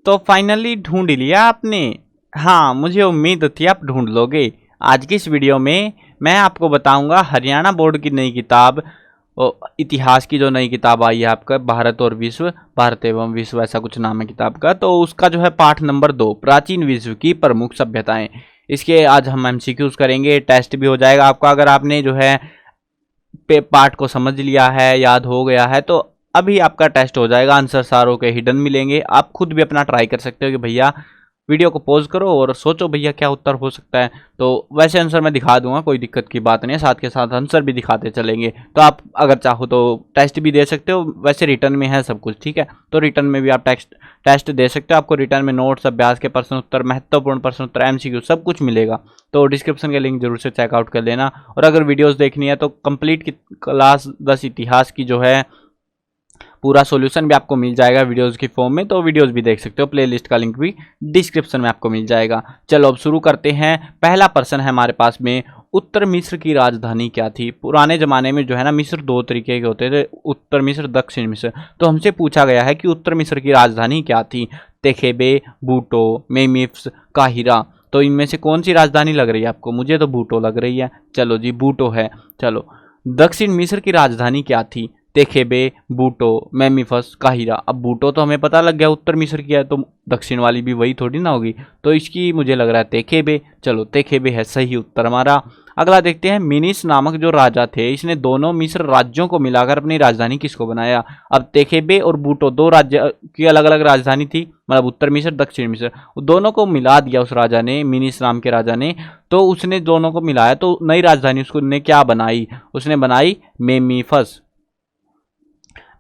तो फाइनली ढूंढ लिया आपने। हाँ, मुझे उम्मीद थी आप ढूंढ लोगे। आज की इस वीडियो में मैं आपको बताऊंगा हरियाणा बोर्ड की नई किताब, इतिहास की जो नई किताब आई है आपका, भारत और विश्व, भारत एवं विश्व ऐसा कुछ नाम है किताब का। तो उसका जो है पाठ नंबर 2, प्राचीन विश्व की प्रमुख सभ्यताएं। इसके आज हम एमसीक्यूज करेंगे, टेस्ट भी हो जाएगा आपका। अगर आपने जो है पार्ट को समझ लिया है, याद हो गया है, तो अभी आपका टेस्ट हो जाएगा। आंसर सारों के हिडन मिलेंगे। आप खुद भी अपना ट्राई कर सकते हो कि भैया वीडियो को पॉज करो और सोचो भैया क्या उत्तर हो सकता है। तो वैसे आंसर मैं दिखा दूंगा, कोई दिक्कत की बात नहीं है, साथ के साथ आंसर भी दिखाते चलेंगे। तो आप अगर चाहो तो टेस्ट भी दे सकते हो, वैसे रिटर्न में है सब कुछ, ठीक है। तो रिटर्न में भी आप टेस्ट दे सकते हो। आपको रिटर्न में नोट्स, अभ्यास के प्रश्न उत्तर, महत्वपूर्ण प्रश्न उत्तर, एमसीक्यू सब कुछ मिलेगा। तो डिस्क्रिप्शन के लिंक जरूर से चेकआउट कर लेना। और अगर वीडियोस देखनी है तो कंप्लीट की क्लास 10 इतिहास की जो है पूरा सॉल्यूशन भी आपको मिल जाएगा वीडियोस की फॉर्म में। तो वीडियोस भी देख सकते हो, प्लेलिस्ट का लिंक भी डिस्क्रिप्शन में आपको मिल जाएगा। चलो अब शुरू करते हैं। पहला प्रश्न है हमारे पास में, उत्तर मिस्र की राजधानी क्या थी? पुराने जमाने में जो है ना, मिस्र 2 तरीके के होते थे, उत्तर मिस्र, दक्षिण मिस्र। तो हमसे पूछा गया है कि उत्तर मिस्र की राजधानी क्या थी? तेखेबे, बूटो, मेमिफ्स, काहिरा। तो इनमें से कौन सी राजधानी लग रही है आपको? मुझे तो बूटो लग रही है। चलो जी, बूटो है। चलो, दक्षिण मिस्र की राजधानी क्या थी? तेखेबे, बूटो, मेमिफस, काहिरा। अब बूटो तो हमें पता लग गया उत्तर मिस्र की है, तो दक्षिण वाली भी वही थोड़ी ना होगी। तो इसकी मुझे लग रहा है तेखेबे। चलो, तेखेबे है सही उत्तर हमारा। अगला देखते हैं, मिनिस नामक जो राजा थे, इसने दोनों मिस्र राज्यों को मिलाकर अपनी राजधानी किसको बनाया? अब तेखेबे और बूटो 2 राज्य की अलग अलग राजधानी थी, मतलब उत्तर मिस्र, दक्षिण मिस्र, दोनों को मिला दिया उस राजा ने, मिनिस नाम के राजा ने। तो उसने दोनों को मिलाया तो नई राजधानी उसने क्या बनाई? उसने बनाई मेमिफस।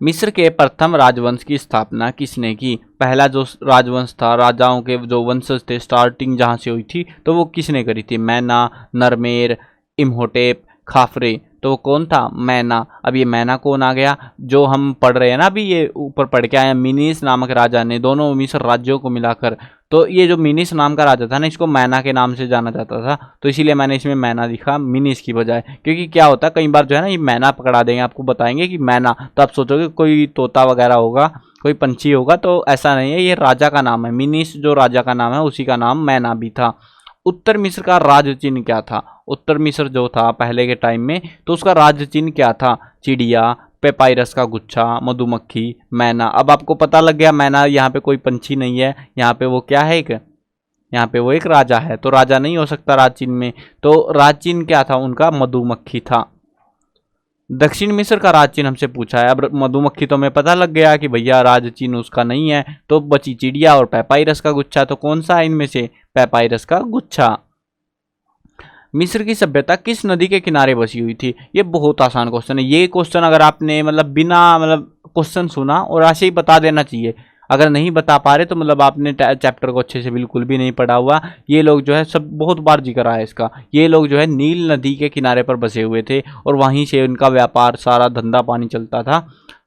मिस्र के प्रथम राजवंश की स्थापना किसने की? पहला जो राजवंश था, राजाओं के जो वंशज थे, स्टार्टिंग जहां से हुई थी, तो वो किसने करी थी? मैना, नरमेर, इम्होटेप, खाफरे। तो वो कौन था? मैना। अब ये मैना कौन आ गया? जो हम पढ़ रहे हैं ना अभी, ये ऊपर पढ़ के आए, मिनिस नामक राजा ने दोनों मिस्र राज्यों को मिलाकर। तो ये जो मिनिस नाम का राजा था ना, इसको मैना के नाम से जाना जाता था। तो इसीलिए मैंने इसमें मैना लिखा मिनिस की बजाय। क्योंकि क्या होता है, कई बार जो है ना, ये मैना पकड़ा देंगे, आपको बताएंगे कि मैना, तो आप सोचोगे कोई तोता वगैरह होगा, कोई पंछी होगा। तो ऐसा नहीं है, ये राजा का नाम है। मिनिस जो राजा का नाम है, उसी का नाम मैना भी था। उत्तर मिस्र का राज चिन्ह क्या था? उत्तर मिस्र जो था पहले के टाइम में, तो उसका राज चिन्ह क्या था? चिड़िया, पेपाइरस का गुच्छा, मधुमक्खी, मैना। अब आपको पता लग गया, मैना यहाँ पे कोई पंछी नहीं है, यहाँ पे वो क्या है, यहाँ पे वो एक राजा है। तो राजा नहीं हो सकता राज चिन्ह में। तो राज चिन्ह क्या था उनका? मधुमक्खी था। दक्षिण मिस्र का राज चिन्ह हमसे पूछा है। अब मधुमक्खी तो हमें पता लग गया कि भैया राज चिन्ह उसका नहीं है, तो बची चिड़िया और पेपाइरस का गुच्छा। तो कौन सा है इनमें से? पेपाइरस का गुच्छा। मिस्र की सभ्यता किस नदी के किनारे बसी हुई थी? ये बहुत आसान क्वेश्चन है। ये क्वेश्चन अगर आपने बिना क्वेश्चन सुना और ऐसे ही बता देना चाहिए। अगर नहीं बता पा रहे तो आपने चैप्टर को अच्छे से बिल्कुल भी नहीं पढ़ा हुआ। ये लोग जो है, सब बहुत बार जिक्र आया इसका, ये लोग जो है नील नदी के किनारे पर बसे हुए थे और वहीं से उनका व्यापार, सारा धंधा पानी चलता था।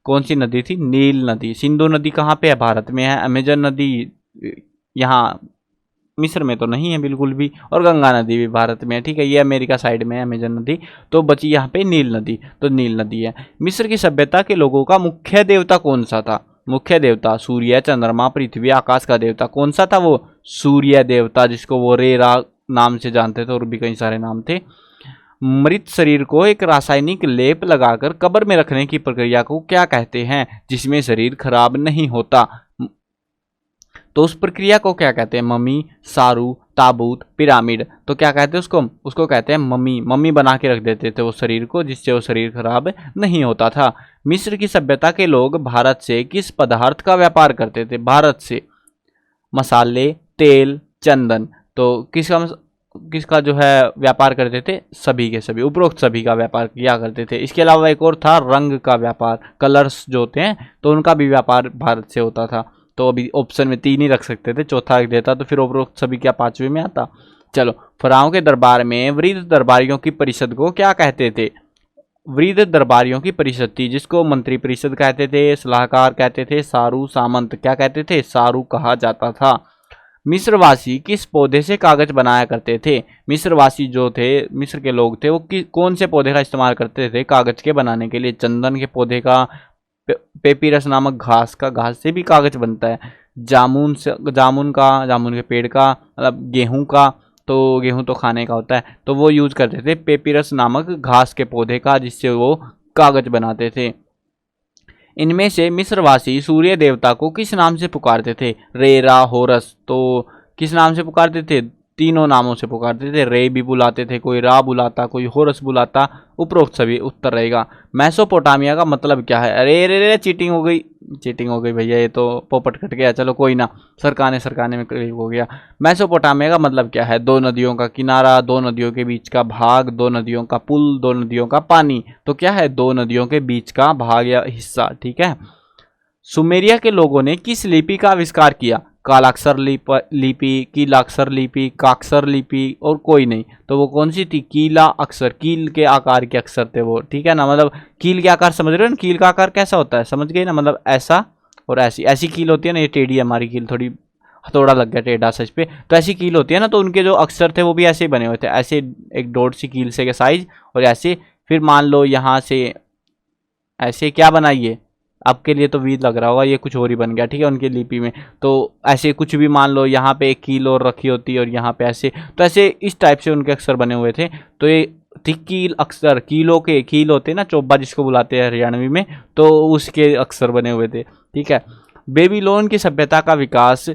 कौन सी नदी थी? नील नदी। सिंधु नदी कहाँ पे है? भारत में है। अमेजन नदी यहाँ मिस्र में तो नहीं है बिल्कुल भी। और गंगा नदी भी भारत में है, ठीक है, ये अमेरिका साइड में है अमेजन नदी। तो बची यहाँ पे नील नदी, तो नील नदी है। मिस्र की सभ्यता के लोगों का मुख्य देवता कौन सा था? मुख्य देवता सूर्य, चंद्रमा, पृथ्वी, आकाश का देवता कौन सा था? वो सूर्य देवता, जिसको वो रेरा नाम से जानते थे और भी कई सारे नाम थे। मृत शरीर को एक रासायनिक लेप लगाकर कब्र में रखने की प्रक्रिया को क्या कहते हैं, जिसमें शरीर खराब नहीं होता? तो उस प्रक्रिया को क्या कहते हैं? मम्मी, सारू, ताबूत, पिरामिड। तो क्या कहते हैं उसको? उसको कहते हैं मम्मी। मम्मी बना के रख देते थे वो शरीर को, जिससे वो शरीर खराब नहीं होता था। मिस्र की सभ्यता के लोग भारत से किस पदार्थ का व्यापार करते थे? भारत से मसाले, तेल, चंदन। तो किसका जो है व्यापार करते थे? सभी के सभी, उपरोक्त सभी का व्यापार किया करते थे। इसके अलावा एक और था, रंग का व्यापार, कलर्स जो होते हैं, तो उनका भी व्यापार भारत से होता था। तो अभी ऑप्शन में 3 ही रख सकते थे, चौथा रख देता तो फिर उपरोक्त सभी क्या 5वें में आता? चलो, फराओं के दरबार में वृद्ध दरबारियों की परिषद को क्या कहते थे? वृद्ध दरबारियों की परिषद थी, जिसको मंत्री परिषद कहते थे, सलाहकार कहते थे, सारू, सामंत क्या कहते थे? सारू कहा जाता था। मिस्रवासी किस पौधे से कागज बनाया करते थे? मिस्रवासी जो थे, मिस्र के लोग थे, वो कौन से पौधे का इस्तेमाल करते थे कागज के बनाने के लिए? चंदन के पौधे का, पेपिरस नामक घास का, घास से भी कागज बनता है। जामुन के पेड़ का, मतलब गेहूं का, तो गेहूं तो खाने का होता है, तो वो यूज करते थे पेपिरस नामक घास के पौधे का, जिससे वो कागज बनाते थे। इनमें से मिस्रवासी सूर्य देवता को किस नाम से पुकारते थे? रे, रा, होरस। तो किस नाम से पुकारते थे? तीनों नामों से पुकारते थे। रे भी बुलाते थे, कोई रा बुलाता, कोई होरस बुलाता। उपरोक्त सभी उत्तर रहेगा। मेसोपोटामिया का मतलब क्या है? अरे रे रे, चीटिंग हो गई भैया, ये तो पोपट कट गया। चलो कोई ना, सरकाने में करीब हो गया। मेसोपोटामिया का मतलब क्या है? दो नदियों का किनारा, दो नदियों के बीच का भाग, दो नदियों का पुल, दो नदियों का पानी। तो क्या है? दो नदियों के बीच का भाग या हिस्सा। ठीक है। सुमेरिया के लोगों ने किस लिपि का आविष्कार किया? कालाक्षर लिपि, कीलाक्षर लिपि, काक्षर लिपि और कोई नहीं। तो वो कौन सी थी? कीला अक्षर, कील के आकार के अक्षर थे वो। ठीक है ना, मतलब कील के आकार समझ रहे हो ना? कील का आकार कैसा होता है, समझ गए ना? मतलब ऐसा और ऐसी ऐसी कील होती है ना। ये टेढ़ी है हमारी कील, थोड़ी हथौड़ा लग गया टेढ़ा सच पे। तो ऐसी कील होती है ना, तो उनके जो अक्षर थे वो भी ऐसे ही बने हुए थे, ऐसे एक डॉट सी कील से के साइज, और ऐसे। फिर मान लो यहाँ से ऐसे क्या बनाइए, आपके लिए तो वीर लग रहा होगा, ये कुछ और ही बन गया। ठीक है, उनकी लिपि में तो ऐसे कुछ भी मान लो, यहाँ पे एक कील और रखी होती है और यहाँ पे ऐसे, तो ऐसे इस टाइप से उनके अक्षर बने हुए थे। तो ये थी कील अक्षर, कीलों के कील होते हैं ना, चोब्बा जिसको बुलाते हैं हरियाणवी में, तो उसके अक्षर बने हुए थे। ठीक है। बेबीलोन की सभ्यता का विकास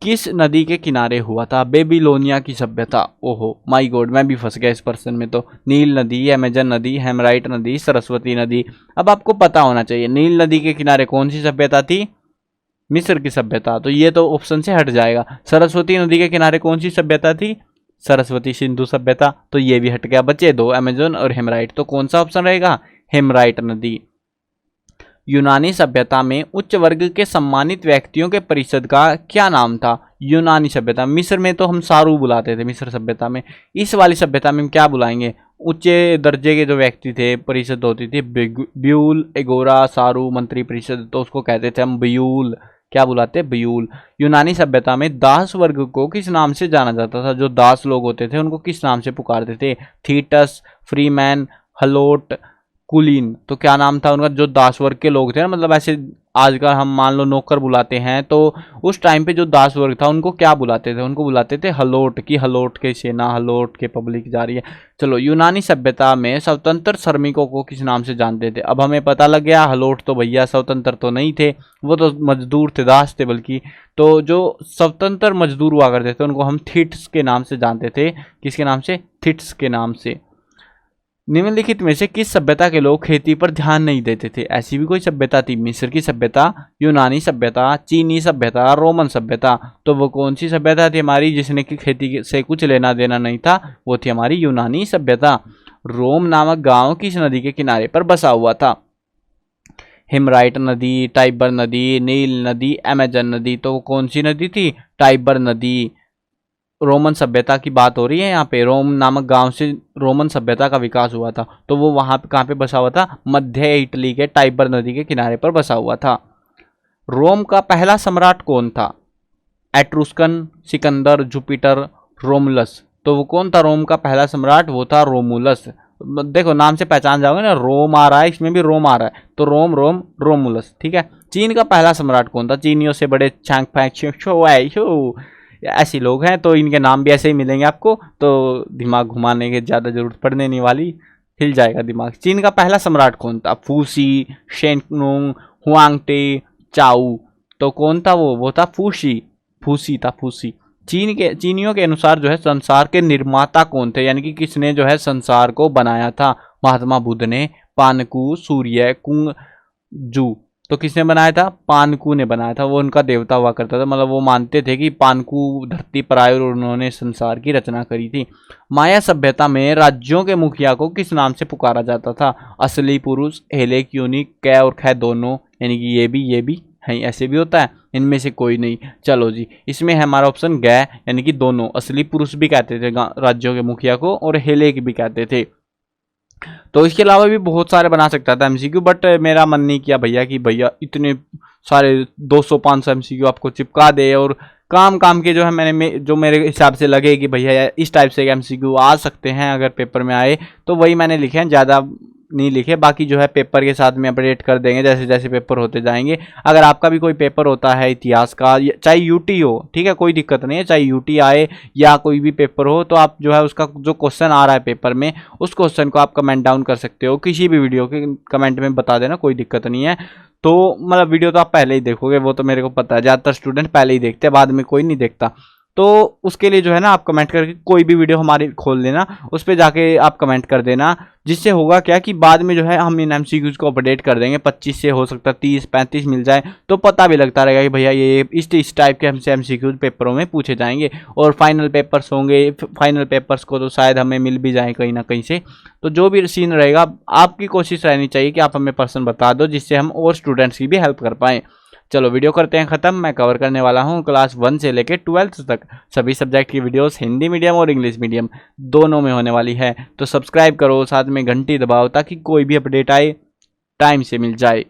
किस नदी के किनारे हुआ था? बेबीलोनिया की सभ्यता। ओहो माय गॉड, मैं भी फंस गया इस पर्सन में। तो नील नदी, अमेजन नदी, हेमराइट नदी, सरस्वती नदी। अब आपको पता होना चाहिए नील नदी के किनारे कौन सी सभ्यता थी? मिस्र की सभ्यता। तो ये तो ऑप्शन से हट जाएगा। सरस्वती नदी के किनारे कौन सी सभ्यता थी? सरस्वती सिंधु सभ्यता। तो ये भी हट गया, बचे दो, अमेजन और हेमराइट। तो कौन सा ऑप्शन रहेगा? हेमराइट नदी। यूनानी सभ्यता में उच्च वर्ग के सम्मानित व्यक्तियों के परिषद का क्या नाम था? यूनानी सभ्यता, मिस्र में तो हम सारू बुलाते थे, मिस्र सभ्यता में। इस वाली सभ्यता में हम क्या बुलाएंगे? उच्च दर्जे के जो व्यक्ति थे, परिषद होती थी, ब्यूल, एगोरा, सारू, मंत्री परिषद, तो उसको कहते थे हम ब्यूल। क्या बुलाते? ब्यूल। यूनानी सभ्यता में दास वर्ग को किस नाम से जाना जाता था? जो दास लोग होते थे उनको किस नाम से पुकारते थे? थीटस, फ्रीमैन, हलोट, कुलीन। तो क्या नाम था उनका? जो दास वर्ग के लोग थे ना, मतलब ऐसे आजकल हम मान लो नौकर बुलाते हैं, तो उस टाइम पे जो दास वर्ग था उनको क्या बुलाते थे? उनको बुलाते थे हलोट। की हलोट के सेना, हलोट के पब्लिक जा रही है। चलो, यूनानी सभ्यता में स्वतंत्र श्रमिकों को किस नाम से जानते थे? अब हमें पता लग गया, हलोट तो भैया स्वतंत्र तो नहीं थे, वो तो मजदूर थे, दास थे बल्कि। तो जो स्वतंत्र मजदूर हुआ करते थे उनको हम थिट्स के नाम से जानते थे। किसके नाम से? थिट्स के नाम से। निम्नलिखित में से किस सभ्यता के लोग खेती पर ध्यान नहीं देते थे? ऐसी भी कोई सभ्यता थी? मिस्र की सभ्यता, यूनानी सभ्यता, चीनी सभ्यता, रोमन सभ्यता। तो वो कौन सी सभ्यता थी हमारी जिसने की खेती से कुछ लेना देना नहीं था? वो थी हमारी यूनानी सभ्यता। रोम नामक गांव किस नदी के किनारे पर बसा हुआ था? हिमराइट नदी, टाइबर नदी, नील नदी, अमेजन नदी। तो वो कौन सी नदी थी? टाइबर नदी। रोमन सभ्यता की बात हो रही है यहाँ पे। रोम नामक गांव से रोमन सभ्यता का विकास हुआ था, तो वो वहां पे कहाँ पे बसा हुआ था? मध्य इटली के टाइबर नदी के किनारे पर बसा हुआ था। रोम का पहला सम्राट कौन था? Etruscan, Sikandar, Jupiter, Romulus. तो वो कौन था रोम का पहला सम्राट? वो था रोमुलस। देखो नाम से पहचान जाओगे ना, रोम आ रहा है, इसमें भी रोम आ रहा है, तो रोम रोम रोमुलस। ठीक है। चीन का पहला सम्राट कौन था? चीनियों से बड़े छांग फैंक ऐसे लोग हैं, तो इनके नाम भी ऐसे ही मिलेंगे आपको, तो दिमाग घुमाने की ज़्यादा जरूरत पड़ने नहीं वाली, हिल जाएगा दिमाग। चीन का पहला सम्राट कौन था? फूसी, शेननुंग, हुआंगटे, चाऊ। तो कौन था वो था फूसी। फूसी था, फूसी। चीनियों के अनुसार जो है संसार के निर्माता कौन थे, यानी कि किसने जो है संसार को बनाया था? महात्मा बुद्ध ने, पानकू, सूर्य, कुंग जू। तो किसने बनाया था? पानकू ने बनाया था। वो उनका देवता हुआ करता था, मतलब वो मानते थे कि पानकू धरती पर आए और उन्होंने संसार की रचना करी थी। माया सभ्यता में राज्यों के मुखिया को किस नाम से पुकारा जाता था? असली पुरुष, हेलेक, यूनिक, कै और खै दोनों, यानी कि ये भी है, ऐसे भी होता है, इनमें से कोई नहीं। चलो जी, इसमें है हमारा ऑप्शन गै, यानी कि दोनों। असली पुरुष भी कहते थे राज्यों के मुखिया को, और हेलेक भी कहते थे। तो इसके अलावा भी बहुत सारे बना सकता था एमसीक्यू, बट मेरा मन नहीं किया भैया कि भैया इतने सारे 200-500 एमसीक्यू आपको चिपका दे, और काम के जो है जो मेरे हिसाब से लगे कि भैया इस टाइप से एमसीक्यू आ सकते हैं अगर पेपर में आए, तो वही मैंने लिखे हैं। ज़्यादा नहीं लिखे, बाकी जो है पेपर के साथ में अपडेट कर देंगे जैसे जैसे पेपर होते जाएंगे। अगर आपका भी कोई पेपर होता है इतिहास का, चाहे यूटी हो, ठीक है, कोई दिक्कत नहीं है, चाहे यूटी आए या कोई भी पेपर हो, तो आप जो है उसका जो क्वेश्चन आ रहा है पेपर में, उस क्वेश्चन को आप कमेंट डाउन कर सकते हो, किसी भी वीडियो के कमेंट में बता देना, कोई दिक्कत नहीं है। तो मतलब वीडियो तो आप पहले ही देखोगे, वो तो मेरे को पता है, ज़्यादातर स्टूडेंट पहले ही देखते हैं, बाद में कोई नहीं देखता। तो उसके लिए जो है ना आप कमेंट करके कोई भी वीडियो हमारी खोल लेना, उस पर जाके आप कमेंट कर देना, जिससे होगा क्या कि बाद में जो है हम इन एमसीक्यूज को अपडेट कर देंगे। 25 से हो सकता है 30-35 मिल जाए, तो पता भी लगता रहेगा कि भैया ये इस टाइप के हमसे एमसीक्यूज पेपरों में पूछे जाएंगे। और फाइनल पेपर्स होंगे, फाइनल पेपर्स को तो शायद हमें मिल भी जाए कहीं ना कहीं से। तो जो भी सीन रहेगा, आपकी कोशिश रहनी चाहिए कि आप हमें पर्सन बता दो, जिससे हम और स्टूडेंट्स की भी हेल्प कर पाएँ। चलो वीडियो करते हैं ख़त्म। मैं कवर करने वाला हूँ क्लास 1 से लेकर 12th तक सभी सब्जेक्ट की वीडियोस, हिंदी मीडियम और इंग्लिश मीडियम दोनों में होने वाली है। तो सब्सक्राइब करो, साथ में घंटी दबाओ, ताकि कोई भी अपडेट आए टाइम से मिल जाए।